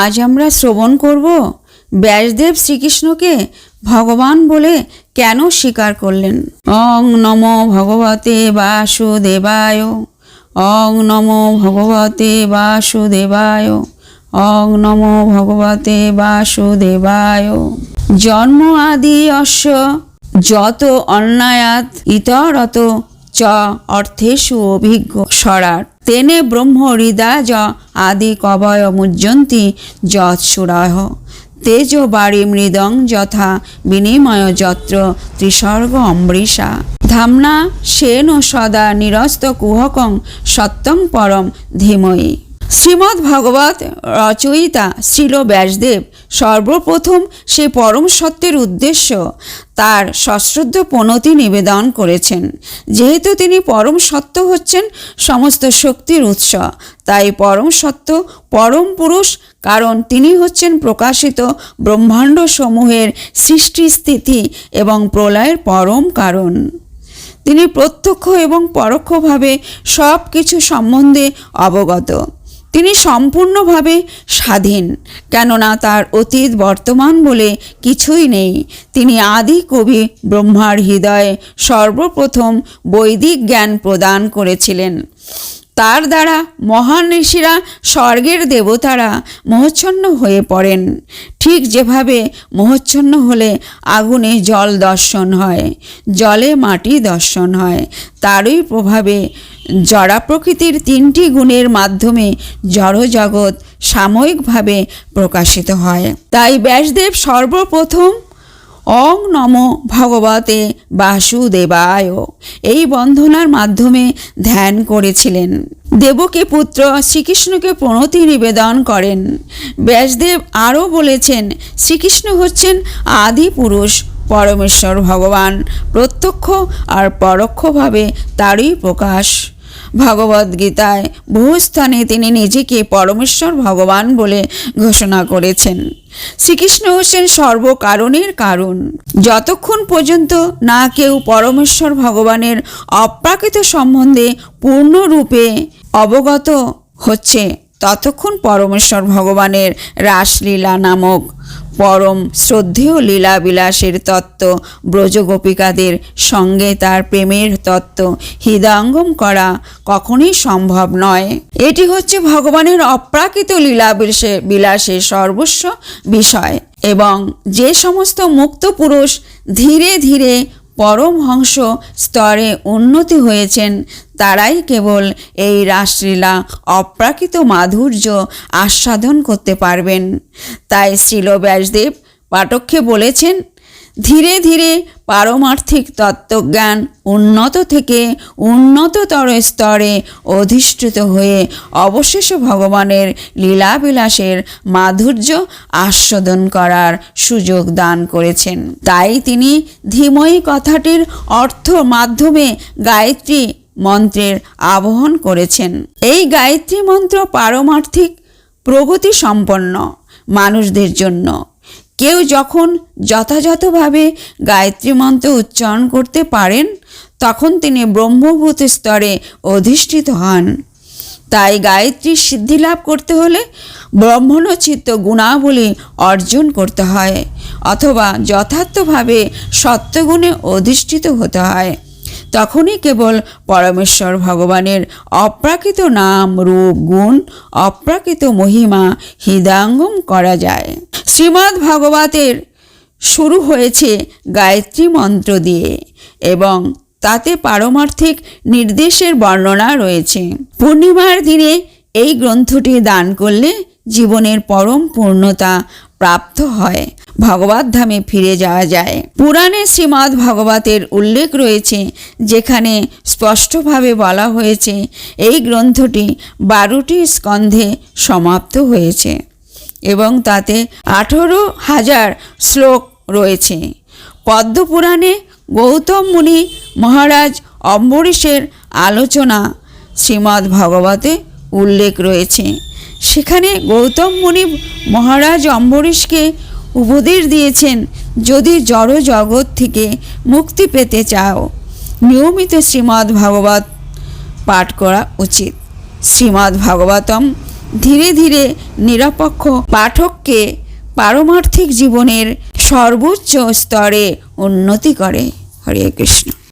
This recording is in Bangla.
আজ আমরা শ্রবণ করব ব্যাসদেব শ্রীকৃষ্ণকে ভগবান বলে কেন স্বীকার করলেন। অং নমো ভগবতে বাসুদেবায়, অং নমো ভগবতে বাসুদেবায়, অং নমো ভগবতে বাসুদেবায়। জন্ম আদি অস্য যত অন্যায়াত ইতরত চ অর্থেষু অভিজ্ঞ স্বরাট তেনে ব্রহ্ম হৃদয় য আদি কবয় মুজ্জন্তি যৎসুরাহ তেজ বাড়ি মৃদং যথা বিনিময় যত্র ত্রিসর্গ অমৃষা ধামনা সেন সদা নিরস্ত কুহকং সত্যং পরম ধীময়ী। শ্রীমদ্ ভাগবত রচয়িতা শ্রীল ব্যাসদেব সর্বপ্রথম সেই পরম সত্যের উদ্দেশ্য তার সশ্রদ্ধ প্রণতি নিবেদন করেছেন। যেহেতু তিনি পরম সত্য হচ্ছেন সমস্ত শক্তির উৎস, তাই পরম সত্য পরম পুরুষ, কারণ তিনি হচ্ছেন প্রকাশিত ব্রহ্মাণ্ড সমূহের সৃষ্টি স্থিতি এবং প্রলয়ের পরম কারণ। তিনি প্রত্যক্ষ এবং পরোক্ষভাবে সব কিছু সম্বন্ধে অবগত। তিনি সম্পূর্ণভাবে স্বাধীন, কেননা তার অতীত বর্তমান বলে কিছুই নেই। তিনি আদি কবি ব্রহ্মার হৃদয়ে সর্বপ্রথম বৈদিক জ্ঞান প্রদান করেছিলেন। তার দ্বারা মহান ঋষিরা স্বর্গের দেবতারা মোহচ্ছন্ন হয়ে পড়েন। ঠিক যেভাবে মোহচ্ছন্ন হলে আগুনে জল দর্শন হয়, জলে মাটি দর্শন হয়, তারই প্রভাবে জড়া প্রকৃতির তিনটি গুণের মাধ্যমে জড়জগৎ সাময়িকভাবে প্রকাশিত হয়। তাই ব্যাসদেব সর্বপ্রথম অং নমো ভগবতে বাসুদেবায় এই বন্ধনার মাধ্যমে ধ্যান করেছিলেন। দেবকী পুত্র শ্রীকৃষ্ণকে প্রণতি নিবেদন করেন। ব্যাসদেব আরও বলেছেন, শ্রীকৃষ্ণ হচ্ছেন আদি পুরুষ, পরমেশ্বর ভগবান প্রত্যক্ষ আর পরোক্ষভাবে তারই প্রকাশ। ভগবদ্গীতায় বহু স্থানে তিনি নিজেকে পরমেশ্বর ভগবান বলে ঘোষণা করেছেন। শ্রীকৃষ্ণ হচ্ছেন সর্বকারণের কারণ। যতক্ষণ পর্যন্ত না কেউ পরমেশ্বর ভগবানের অপ্রাকৃত সম্বন্ধে পূর্ণরূপে অবগত হচ্ছে, ততক্ষণ পরমেশ্বর ভগবানের রাসলীলা নামক পরম শ্রদ্ধেয় লীলা বিলাসের তত্ত্ব ব্রজগোপিকাদের সঙ্গে তার প্রেমের তত্ত্ব হৃদয়ঙ্গম করা কখনোই সম্ভব নয়। এটি হচ্ছে ভগবানের অপ্রাকৃত লীলা বিলাসের সর্বস্ব বিষয়, এবং যে সমস্ত মুক্ত পুরুষ ধীরে ধীরে পরমহংস স্তরে উন্নতি হয়েছেন, তারাই কেবল এই রাসলীলা অপ্রাকৃত মাধুর্য আস্বাদন করতে পারবেন। তাই শ্রীল ব্যাসদেব পাঠককে বলেছেন, ধীরে ধীরে পারমার্থিক তত্ত্বজ্ঞান উন্নত থেকে উন্নততর স্তরে অধিষ্ঠিত হয়ে অবশেষে ভগবানের লীলাবিলাসের মাধুর্য আস্বাদন করার সুযোগ দান করেছেন। তাই তিনি ধীময়ী কথাটির অর্থ মাধ্যমে গায়ত্রী মন্ত্রের আবাহন করেছেন। এই গায়ত্রী মন্ত্র পারমার্থিক প্রগতি সম্পন্ন মানুষদের জন্য। কেউ যখন যথাযথভাবে গায়ত্রী মন্ত্র উচ্চারণ করতে পারেন, তখন তিনি ব্রহ্মভূত স্তরে অধিষ্ঠিত হন। তাই গায়ত্রীর সিদ্ধি লাভ করতে হলে ব্রহ্মণোচিত গুণাবলী অর্জন করতে হয়, অথবা যথার্থভাবে সত্যগুণে অধিষ্ঠিত হতে হয়। তখনই কেবল পরমেশ্বর ভগবানের অপ্রাকৃত নাম রূপ গুণ অপ্রাকৃত মহিমা হৃদয়ঙ্গম করা যায়। শ্রীমদ্ ভাগবতের শুরু হয়েছে গায়ত্রী মন্ত্র দিয়ে এবং তাতে পারমার্থিক নির্দেশের বর্ণনা রয়েছে। পূর্ণিমার দিনে এই গ্রন্থটি দান করলে জীবনের পরম পূর্ণতা প্রাপ্ত হয়, ভগবত ধামে ফিরে যাওয়া যায়। পুরাণে শ্রীমদ্ ভাগবতের উল্লেখ রয়েছে, যেখানে স্পষ্টভাবে বলা হয়েছে এই গ্রন্থটি 12টি স্কন্ধে সমাপ্ত হয়েছে এবং তাতে 18,000 শ্লোক রয়েছে। পদ্মপুরাণে গৌতম মুনি মহারাজ অম্বরীশের আলোচনা শ্রীমদ্ ভাগবতে উল্লেখ রয়েছে। সেখানে গৌতম মুনি মহারাজ অম্বরীশকে উপদেশ দিয়েছেন, যদি জড় জগৎ থেকে মুক্তি পেতে চাও, নিয়মিত শ্রীমদ্ ভাগবত পাঠ করা উচিত। শ্রীমদ্ ভাগবতম ধীরে ধীরে নিরপেক্ষ পাঠককে পারমার্থিক জীবনের সর্বোচ্চ স্তরে উন্নতি করে। হরে কৃষ্ণ।